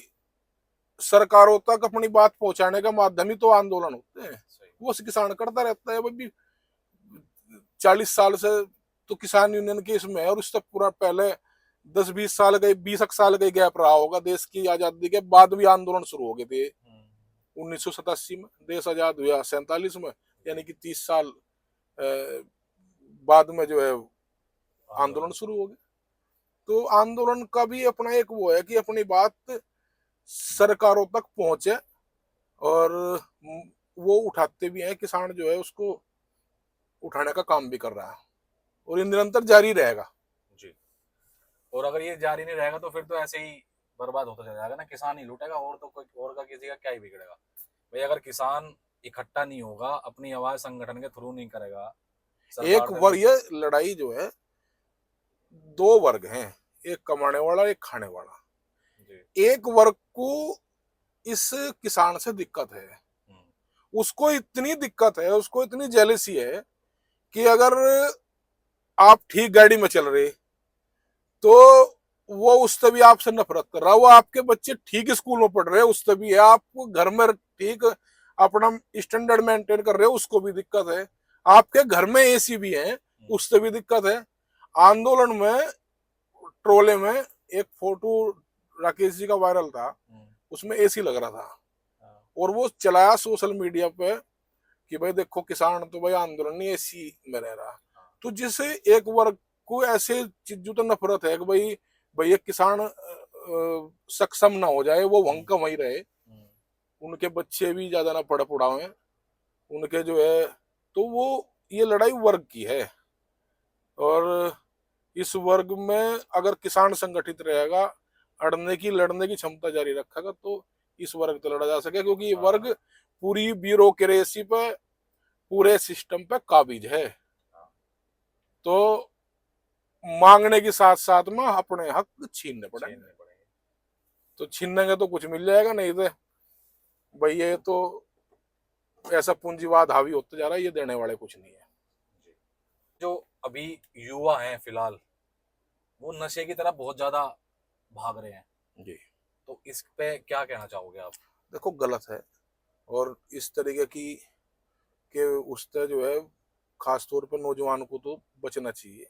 सरकारों तक अपनी बात पहुंचाने का माध्यम ही तो आंदोलन होते हैं। वो किसान करता रहता है भाई। 40 साल से तो किसान यूनियन के इसमें है, और उससे पूरा पहले 10-20 साल का, 20 साल का गैप रहा होगा। देश की आजादी के बाद भी आंदोलन शुरू हो गए थे 1987 में। देश आजाद हुआ 47 में, यानी कि 30 साल बाद में जो है आंदोलन शुरू हो गए। तो आंदोलन का भी अपना एक वो है कि अपनी बात सरकारों तक पहुंचे, और वो उठाते भी हैं। किसान जो है उसको उठाने का काम भी कर रहा है, और ये निरंतर जारी रहेगा जी। और अगर ये जारी नहीं रहेगा तो फिर तो ऐसे ही बर्बाद होता चला जाएगा ना, किसान ही लूटेगा, और तो कोई और का किसी का क्या ही बिगड़ेगा भाई। अगर किसान इकट्ठा नहीं होगा, अपनी आवाज संगठन के थ्रू नहीं करेगा, एक वर्ग, ये लड़ाई जो है 2 वर्ग हैं, एक कमाने वाला, एक खाने वाला। एक वर्ग को इस किसान से दिक्कत है, उसको इतनी दिक्कत है, उसको इतनी जेलसी है कि अगर आप ठीक गाड़ी में चल रहे तो वो उससे भी आपसे नफरत कर रहा। वो आपके बच्चे ठीक स्कूल में पढ़ रहे हैं, उससे भी है। आप घर में ठीक अपना स्टैंडर्ड मेंटेन कर रहे हो, उसको भी दिक्कत है। आपके घर में एसी भी है, उससे भी दिक्कत है। आंदोलन में ट्रोले में एक फोटो राकेश जी का वायरल था, उसमें एसी लग रहा था, और वो चलाया सोशल मीडिया पे कि भाई देखो किसान तो भाई आंदोलन नहीं, एसी में रह रहा। तो जिसे एक वर्ग को ऐसे चीजों तो नफरत है कि भाई भैया किसान सक्षम ना हो जाए, वो वहीं का वहीं रहे, उनके बच्चे भी ज्यादा ना पढ़ पढ़ावे उनके जो है। तो वो ये लड़ाई वर्ग की है, और इस वर्ग में अगर किसान संगठित रहेगा, अड़ने की लड़ने की क्षमता जारी रखेगा, तो इस वर्ग पे लड़ा जा सके। क्योंकि ये वर्ग पूरी ब्यूरोक्रेसी पे, पूरे सिस्टम पे काबिज है। तो मांगने के साथ साथ में अपने हक छीनने पड़ेंगे। तो छीनेंगे तो कुछ मिल जाएगा, नहीं तो भाई ये तो ऐसा पूंजीवाद हावी होता जा रहा है, ये देने वाले कुछ नहीं है। जो अभी युवा हैं फिलहाल, वो नशे की तरफ बहुत ज्यादा भाग रहे हैं जी। तो इस पे क्या कहना चाहोगे आप? देखो गलत है, और इस तरीके की के उससे जो है खास तौर पर नौजवान को तो बचना चाहिए।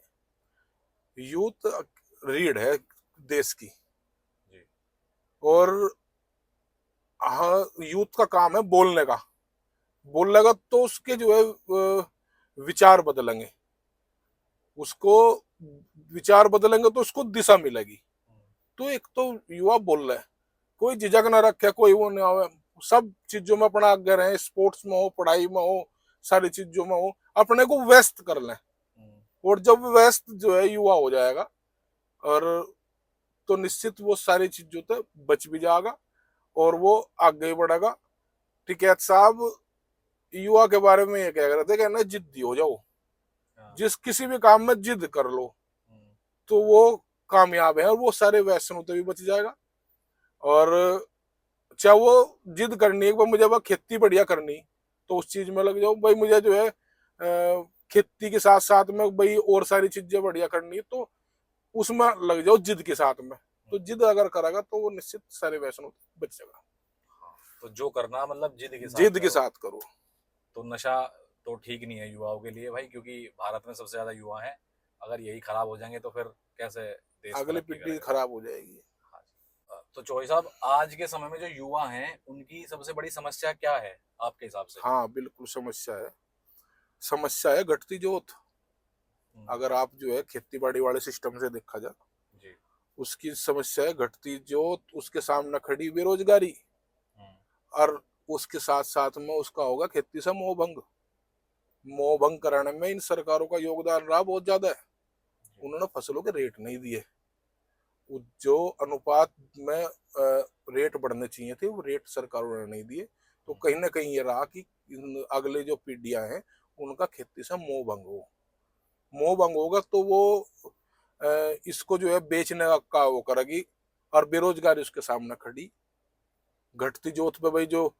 यूथ रीढ़ है देश की, और हाँ, यूथ का काम है बोलने का। बोलेगा तो उसके जो है विचार बदलेंगे, उसको विचार बदलेंगे तो उसको दिशा मिलेगी। तो एक तो युवा बोल रहा है, कोई झिझक ना रखे, कोई वो ना हो, सब चीजों में अपना आगे रहे, स्पोर्ट्स में हो, पढ़ाई में हो, सारी चीजों में हो, अपने को व्यस्त कर लें। और जब व्यस्त जो है युवा हो जाएगा, और तो निश्चित वो सारी चीजों से बच भी जाएगा, और वो आगे बढ़ेगा। टिकैत साहब युवा के बारे में ये कह रहे थे कि ना जिद्दी हो जाओ, जिस किसी भी काम में जिद कर लो तो वो कामयाब है, और वो सारे व्यसनों से भी बच जाएगा। और चाहे वो जिद करनी है कि मुझे वह खेती बढ़िया करनी, तो उस चीज में लग जाओ। भाई मुझे जो है खेती के साथ साथ में भाई और सारी चीजें बढ़िया करनी, तो उसमें लग जाओ जिद के साथ में। तो जिद अगर करेगा तो वो निश्चित सारे व्यसनों से बच जाएगा। तो जो करना मतलब जिद के साथ करो। तो नशा तो ठीक नहीं है युवाओं के लिए भाई, क्योंकि भारत में सबसे ज्यादा युवा हैं। अगर यही खराब हो जाएंगे तो फिर कैसे देश अगली पीढ़ी खराब हो जाएगी। तो चौधरी साहब, आज के समय में जो युवा हैं उनकी सबसे बड़ी समस्या क्या है आपके हिसाब से? हाँ बिल्कुल समस्या है, समस्या है घटती जोत। अगर आप जो है खेती बाड़ी वाले सिस्टम से देखा जाए, उसकी समस्या है घटती जोत, उसके सामने खड़ी बेरोजगारी, और उसके साथ साथ में उसका होगा खेती से मोह भंग। मोह भंग कराने में इन सरकारों का योगदान रहा बहुत ज्यादा है। उन्होंने फसलों के रेट नहीं दिए, जो अनुपात में रेट बढ़ने चाहिए थे वो रेट सरकारों ने नहीं दिए। तो कहीं ना कहीं ये रहा कि अगले जो पीढ़ियां हैं उनका खेती से मोह भंग होगा तो वो इसको जो है बेचने का वो करेगी और बेरोजगारी उसके सामने खड़ी। घटती जोत पे भाई जो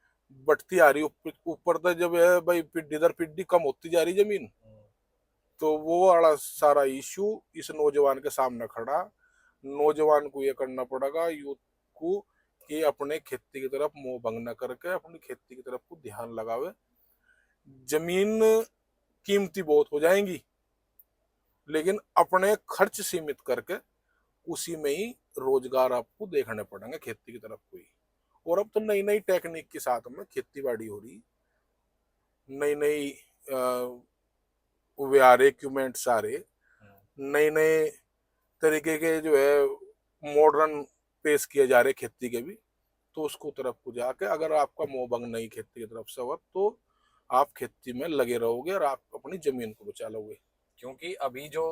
बढ़ती आ रही ऊपर तो जब है भाई पीढ़ी दर पीढ़ी कम होती जा रही जमीन, तो वो वाला सारा इशू इस नौजवान के सामने खड़ा। नौजवान को ये करना पड़ेगा यूथ को कि अपने खेती की तरफ मोह भंग न करके अपनी खेती की तरफ को ध्यान लगावे। जमीन कीमती बहुत हो जाएंगी लेकिन अपने खर्च सीमित करके उसी में ही रोजगार आपको देखने पड़ेंगे खेती की तरफ को ही। और अब तो नई नई टेक्निक के साथ में खेती बाड़ी हो रही, नई नई वीआर इक्विपमेंट सारे, नए नए तरीके के जो है मॉडर्न पेश किए जा रहे खेती के भी। तो उसको तरफ को जाके अगर आपका मोह भंग नहीं खेती की तरफ से हो तो आप खेती में लगे रहोगे और आप अपनी जमीन को बचा लोगे। क्योंकि अभी जो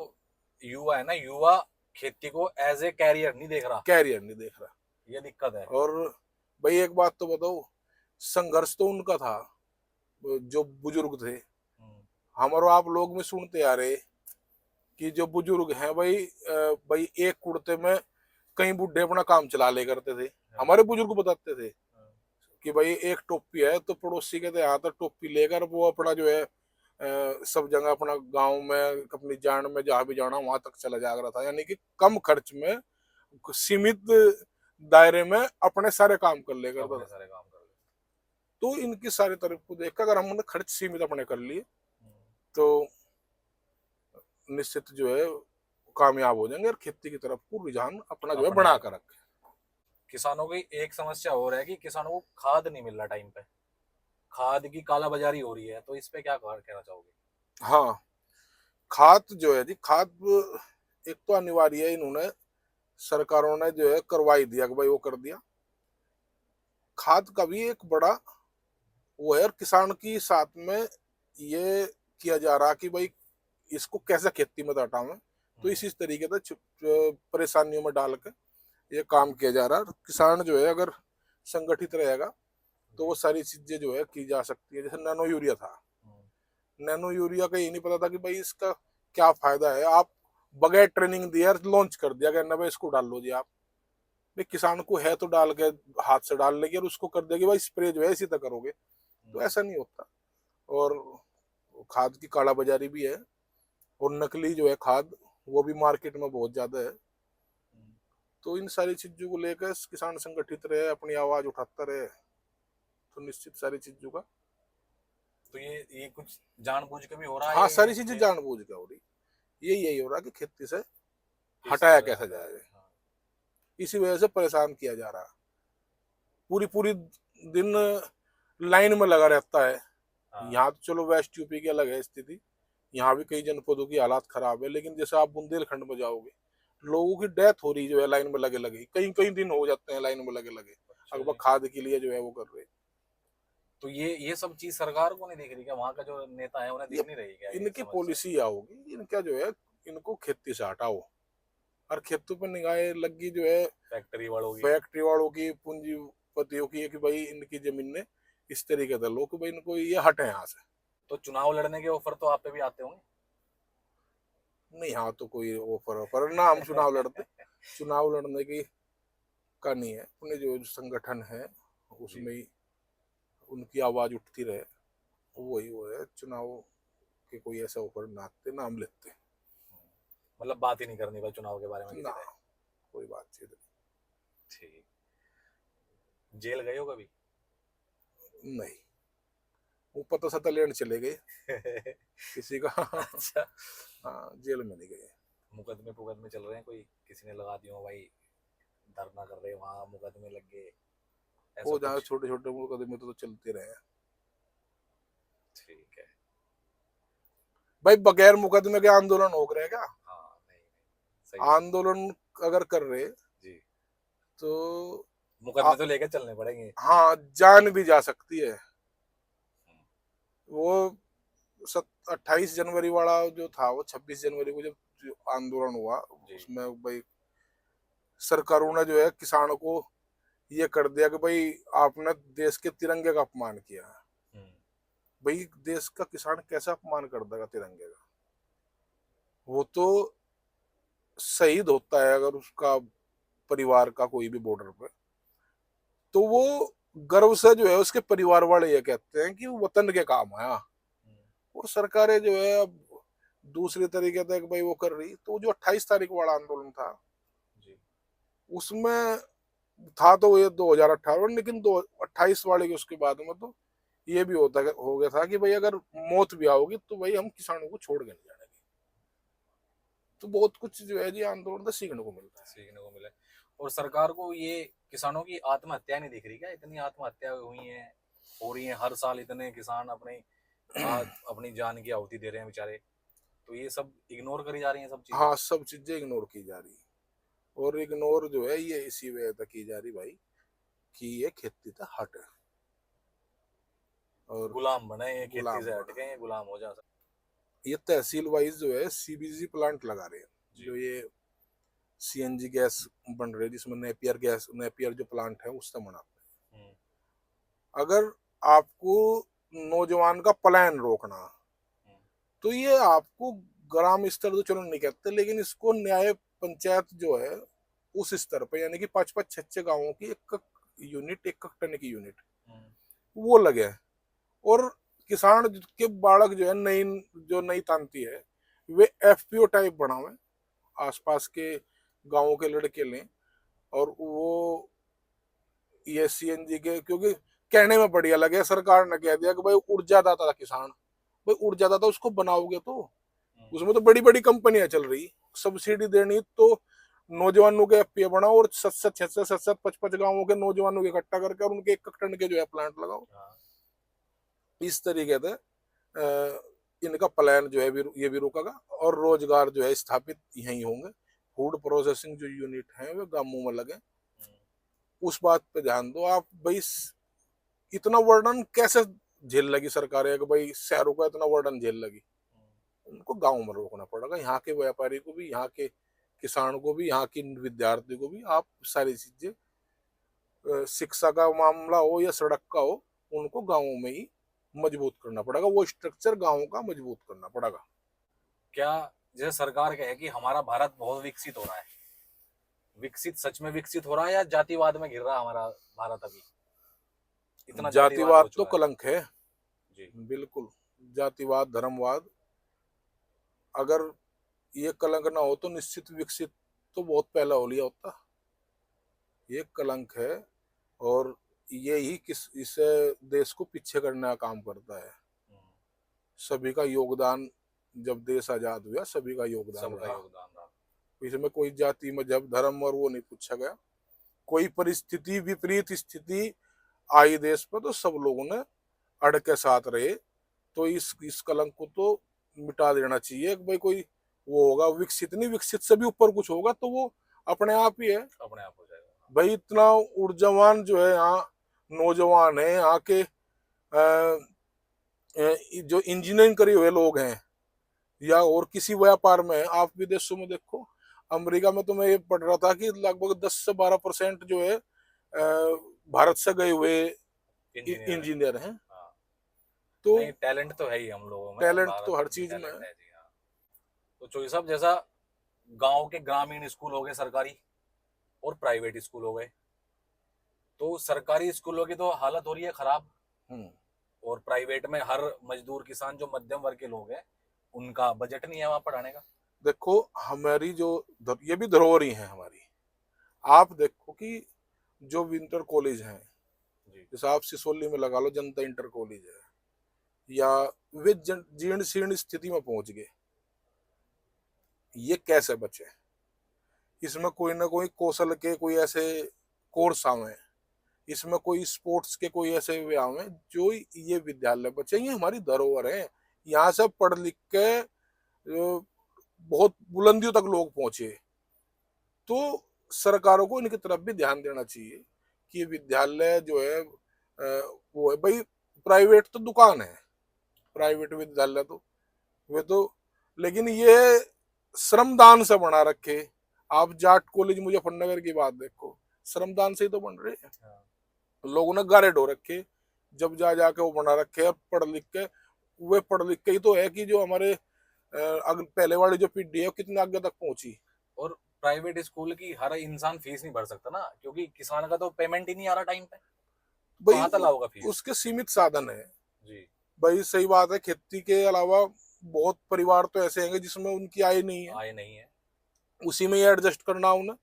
युवा है ना, युवा खेती को एज ए कैरियर नहीं देख रहा, कैरियर नहीं देख रहा, ये दिक्कत है। और भाई एक बात तो बताओ, संघर्ष तो उनका था जो बुजुर्ग थे। हम और आप लोग में सुनते आ रहे कि जो बुजुर्ग हैं भाई एक कुर्ते में कई बुढ़े अपना काम चला ले करते थे। हमारे बुजुर्ग बताते थे कि भाई एक टोपी है तो पड़ोसी के यहाँ तक टोपी लेकर वो अपना जो है सब जगह अपना गांव में अपनी जान में जहां भी जाना वहां तक चला जा रहा था। यानी कि कम खर्च में सीमित दायरे में अपने सारे काम कर ले करता था। सारे काम कर ले। तो इनकी सारी तरफ को देखकर अगर हमने खर्च सीमित अपने कर लिए तो निश्चित जो है कामयाब हो जाएंगे और खेती की तरफ को रुझान अपना जो है बढ़ा कर रखें। किसानों की एक समस्या और है कि किसानों को खाद नहीं मिल रहा टाइम पे, खाद की कालाबाजारी हो रही है, तो इस पे क्या कहना चाहोगे? हाँ, खाद जो है जी, खाद एक तो अनिवार्य है, इन्होंने सरकारों ने जो है करवाई दिया कि भाई वो कर दिया। खाद का भी एक बड़ा वो है और किसान की साथ में ये किया जा रहा कि भाई इसको कैसे खेती में हटावें। तो इसी तरीके से परेशानियों में डाल के ये काम किया जा रहा है। किसान जो है अगर संगठित रहेगा तो वो सारी चीजें जो है की जा सकती है। जैसे नैनो यूरिया था, नैनो यूरिया का ये नहीं पता था कि भाई इसका क्या फायदा है, आप बगैर ट्रेनिंग दिया लॉन्च कर दिया कहना भाई इसको डाल लो जी। आप भाई किसान को है तो डाल के हाथ से डाल लेगी और उसको कर देगी भाई स्प्रे जो है इसी तक करोगे, तो ऐसा नहीं होता। और खाद की कालाबाजारी भी है और नकली जो है खाद वो भी मार्केट में बहुत ज्यादा है। तो इन सारी चीजों को लेकर किसान संगठित रहे, अपनी आवाज उठाता रहे, तो निश्चित सारी चीजों का। तो ये कुछ जानबूझ के भी हो रहा है? हाँ, सारी चीजें जानबूझ के हो रही, यही हो रहा है कि खेती से हटाया कैसे जाए, इसी वजह से परेशान किया जा रहा है। पूरी पूरी दिन लाइन में लगा रहता है। यहाँ तो चलो वेस्ट यूपी की अलग है स्थिति, यहाँ भी कई जनपदों की हालात खराब है, लेकिन जैसे आप बुंदेलखंड में जाओगे लोगों की डेथ हो रही जो है लाइन में लगे लगे, कई कई दिन हो जाते हैं लाइन में लगे लगे अगर खाद के लिए जो है वो कर रहे। तो ये सब चीज सरकार को नहीं दिख रही क्या? वहां का जो नेता है उन्हें दिख नहीं रही क्या? इनकी पॉलिसी क्या होगी, इनका जो है इनको खेती से हटाओ और खेतों पर निगाहें लगी जो है फैक्ट्री वालों की पूंजीपतियों की कि भाई इनकी जमीन ने इस तरीके से लो कि भाई इनको ये हटे यहाँ से। तो चुनाव लड़ने के ऑफर तो आप पे भी आते होंगे? नहीं, यहाँ तो कोई ऑफर ना हम चुनाव लड़ते चुनाव लड़ने की का नहीं है। अपने जो संगठन है उसमें ही उनकी आवाज उठती रहे, वही वो है। चुनाव के कोई ऐसा ऑफर ना आते ना हम लेते, मतलब बात ही नहीं करनी भाई चुनाव के बारे में? ना कोई बातचीत नहीं। ठीक। जेल गए हो कभी? नहीं, वो पता सता लेने चले गए किसी का अच्छा। हाँ, जेल में नहीं गए। मुकदमे चल रहे हैं, कोई किसी ने लगा दिया भाई, धरना कर रहे वहां मुकदमे लग गए? वो जहाँ छोटे छोटे मुकदमे तो चलते रहे। ठीक है भाई, बगैर मुकदमे के आंदोलन हो रहे क्या? हाँ, नहीं, आंदोलन अगर कर रहे जी तो मुकदमे तो लेकर चलने पड़ेंगे। हाँ, जान भी जा सकती है। वो 28 जनवरी वाला जो था वो 26 जनवरी को जब आंदोलन हुआ उसमें भाई सरकारों ने जो है किसानों को ये कर दिया कि भाई आपने देश के तिरंगे का अपमान किया। भाई देश का किसान कैसा अपमान कर देगा तिरंगे का? वो तो शहीद होता है अगर उसका परिवार का कोई भी बॉर्डर पे, तो वो गर्व से जो है उसके परिवार वाले ये कहते हैं कि वो वतन के काम आया। और सरकारें जो है अब दूसरे तरीके से भाई वो कर रही। तो जो 28 तारीख वाला आंदोलन था जी। उसमें था तो ये 2018, लेकिन 2028 वाले के उसके बाद में तो ये भी हो गया था कि भाई अगर मौत भी आओगी तो भाई हम किसानों को छोड़ के नहीं जाने। तो बहुत कुछ जो है जी आंदोलन से सीखने को मिलता है। सीखने को मिले। और सरकार को ये किसानों की आत्महत्या नहीं दिख रही क्या? इतनी आत्महत्या हुई है, हो रही है हर साल, इतने किसान अपनी जान की आहुति दे रहे हैं बेचारे। तो ये सब इग्नोर करी जा रही है सब चीजें। हाँ, सब चीजें इग्नोर की जा रही है। और इग्नोर जो है ये इसी वजह तक की जा रही भाई कि ये खेती से हट है और गुलाम बने, ये खेती गुलाम से हट बने। के ये गुलाम हो जा सकते। ये तहसील वाइज जो है सीबीजी प्लांट लगा रहे हैं, जो ये सीएनजी गैस बन रही है जिसमें नेपियर जो प्लांट है उससे बनाते हैं। अगर आपको नौजवान का पलायन रोकना, तो ये आपको ग्राम स्तर तो चलो नहीं कहते, लेकिन इसको न्याय पंचायत जो है उस स्तर पे, यानी कि 5-5 6 गांवों की एक यूनिट, एक टन की यूनिट वो लगे। और किसान के बालक जो है नई तांती है वे एफपीओ टाइप बनावे, आसपास के गांवों के लड़के लें और वो ये सीएनजी के, क्योंकि कहने में बढ़िया लगे, सरकार ने कह दिया कि भाई ऊर्जादाता था किसान। भाई ऊर्जादाता उसको बनाओगे तो उसमें तो बड़ी बड़ी कंपनियां चल रही, सब्सिडी देनी तो नौजवानों के एफपीओ बनाओ और 7-7 गांवों के नौजवानों के इकट्ठा करके और उनके 1 टन के जो है प्लांट लगाओ। इस तरीके से इनका प्लान जो है ये भी रुकेगा और रोजगार जो है स्थापित यहीं होंगे। फूड प्रोसेसिंग जो यूनिट है वे गांवों में लगे, उस बात पे ध्यान दो आप। भाई इतना वर्णन कैसे झेल लगी सरकारें कि भाई शहरों का इतना वर्णन झेल लगी? उनको गांव में रोकना पड़ेगा। यहाँ के व्यापारी को भी, यहाँ के किसान को भी, यहाँ की विद्यार्थी को भी आप सारी चीजें, शिक्षा का मामला हो या सड़क का हो, उनको गांवों में ही मजबूत करना पड़ेगा। वो स्ट्रक्चर गांवों का मजबूत करना पड़ेगा। क्या जैसे सरकार कहे कि हमारा भारत बहुत विकसित हो रहा है, विकसित सच में विकसित हो रहा है या जातिवाद में गिर रहा है हमारा भारत? अभी इतना जातिवाद हो तो चुका कलंक है जी। बिल्कुल। जातिवाद, धर्मवाद, अगर ये कलंक ना हो तो निश्चित विकसित तो बहुत पहला हो लिया होता। ये कलंक है और ये ही इस देश को पीछे करने का काम करता है। सभी का योगदान, जब देश आजाद हुआ सभी का योगदान रहा। इसमें कोई जाति, मजहब, धर्म और वो नहीं पूछा गया। कोई परिस्थिति, विपरीत स्थिति आई देश पर तो सब लोगों ने अड़ के साथ रहे। तो इस कलंक को तो मिटा देना चाहिए। भाई कोई वो होगा विकसित नहीं, विकसित से भी ऊपर कुछ होगा तो वो अपने आप ही है, अपने आप हो जाएगा। भाई इतना ऊर्जावान जो है यहाँ नौजवान है, यहाँ के जो इंजीनियरिंग करे हुए लोग हैं या और किसी व्यापार में, आप विदेशों में देखो। अमेरिका में तो मैं ये पढ़ रहा था कि लगभग 10 से 12% जो है भारत से गए हुए इंजीनियर हैं। तो टैलेंट तो है ही हम लोगों में, टैलेंट तो हर चीज में है। तो चोई साहब, जैसा गांव के ग्रामीण स्कूल हो गए सरकारी और प्राइवेट स्कूल हो गए, तो सरकारी स्कूलों की तो हालत हो रही है खराब, और प्राइवेट में हर मजदूर किसान जो मध्यम वर्ग के लोग हैं उनका बजट नहीं है वहां पढ़ाने का। देखो हमारी जो ये भी धरोहर ही है हमारी। आप देखो कि जो इंटर कॉलेज हैं, जैसे आप सिसोली में लगा लो जनता इंटर कॉलेज है, या वे जीर्ण शीर्ण स्थिति में पहुंच गए। ये कैसे बचे? इसमें कोई ना कोई कौशल के कोई ऐसे कोर्स आवे, इसमें कोई स्पोर्ट्स के कोई ऐसे वे आवे जो ये विद्यालय बचे। ये हमारी धरोहर है। यहाँ से पढ़ लिख के बहुत बुलंदियों तक लोग पहुंचे। तो सरकारों को इनकी तरफ भी ध्यान देना चाहिए कि विद्यालय जो है वो है। भाई प्राइवेट तो दुकान है, प्राइवेट विद्यालय तो वे तो, लेकिन ये श्रमदान से बना रखे। आप जाट कॉलेज मुजफ्फरनगर की बात देखो, श्रमदान से ही तो बन रहे हैं। लोगों ने गारे ढो रखे, जब जा जाके वो बना रखे हैं पढ़ लिख के। वे पढ़ लिख के ही तो है कि जो हमारे पहले वाली जो पीढ़ी है कितने आगे तक पहुंची। और प्राइवेट स्कूल की हर इंसान फीस नहीं भर सकता ना, क्योंकि किसान का तो पेमेंट ही नहीं आ रहा टाइम पे, कहाँ तक होगा भाई फीस। उसके सीमित साधन है जी भाई, सही बात है। खेती के अलावा बहुत परिवार तो ऐसे हैं जिसमें उनकी आय नहीं है, आए नहीं है। उसी में ही एडजस्ट करना उन्हें।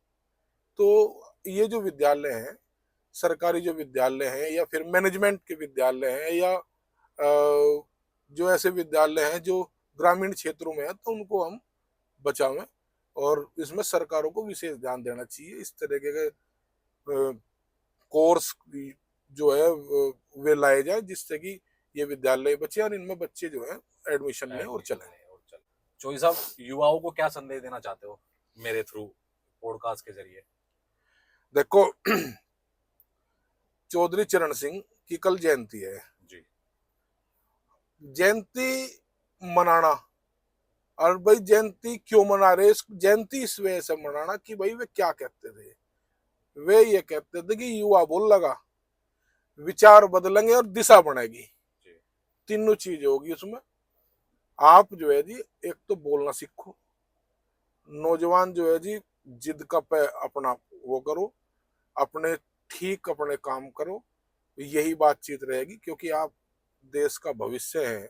तो ये जो विद्यालय हैं, सरकारी जो विद्यालय हैं या फिर मैनेजमेंट के विद्यालय हैं, या जो ऐसे विद्यालय हैं जो ग्रामीण क्षेत्रों में है, तो उनको हम बचावें। और इसमें सरकारों को विशेष ध्यान देना चाहिए। इस तरीके के कोर्स जो है वे लाए जाए, जिससे कि ये विद्यालय बचे और इनमें बच्चे जो है एडमिशन लें और चलें। चौधरी साहब, युवाओं को क्या संदेश देना चाहते हो मेरे थ्रू पॉडकास्ट के जरिए? देखो, चौधरी चरण सिंह की कल जयंती है जी। जयंती मनाना, और भाई जयंती क्यों मना रहे, जयंती इस वजह से मनाना कि भाई वे क्या कहते थे। वे ये कहते थे कि युवा बोल लगा, विचार बदलेंगे और दिशा बनेगी। तीनों चीज होगी उसमें। आप जो है जी, एक तो बोलना सीखो, नौजवान जो है जी जिद का पे अपना वो करो, अपने ठीक अपने काम करो, यही बातचीत रहेगी। क्योंकि आप देश का भविष्य है,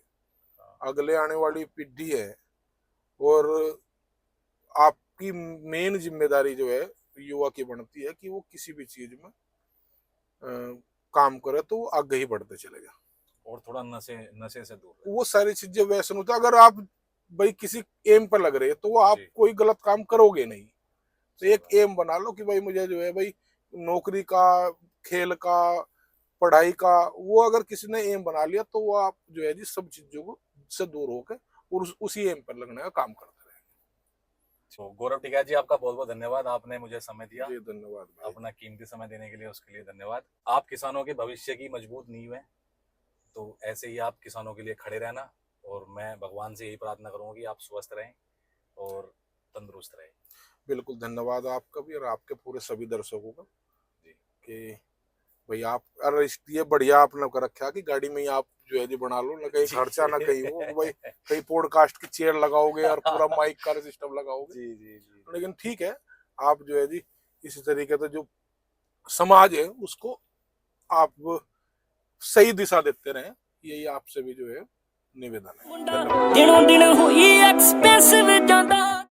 अगले आने वाली पीढ़ी है, और आपकी मेन जिम्मेदारी जो है युवा की बनती है कि वो किसी भी चीज में काम करे तो वो आगे ही बढ़ते चलेगा, और थोड़ा नशे नशे से दूर रहे। वो सारी चीजें वैसे होता। अगर आप भाई किसी एम पर लग रहे हैं तो वो आप कोई गलत काम करोगे नहीं। तो एक एम बना लो कि भाई मुझे जो है भाई नौकरी का, खेल का, पढ़ाई का, वो अगर किसी ने एम बना लिया तो वो आप जो है जी सब चीजों को से दूर होकर और उसी एम पर लगने का काम करते रहेंगे। तो गौरव टिकैत जी, आपका बहुत बहुत धन्यवाद, आपने मुझे समय दिया। जी धन्यवाद भाई। अपना कीमती समय देने के लिए उसके लिए धन्यवाद। आप किसानों के भविष्य की मजबूत नींव है, तो ऐसे ही आप किसानों के लिए खड़े रहना, और मैं भगवान से यही प्रार्थना करूंगा कि आप स्वस्थ रहें और तंदुरुस्त रहें। बिल्कुल धन्यवाद आपका भी और आपके पूरे सभी दर्शकों का जी। कि भाई आप, अरे ये बढ़िया आपने कर रखा कि गाड़ी में ही आप जो है जी बना लो, ना कहीं खर्चा ना कहीं वो भाई कहीं पॉडकास्ट की चेयर लगाओगे और पूरा माइक का सिस्टम लगाओगे। जी जी जी। लेकिन ठीक है, आप जो है जी इसी तरीके से जो समाज है उसको आप सही दिशा देते रहें, यही आपसे भी जो है निवेदन है। धन्यवाद।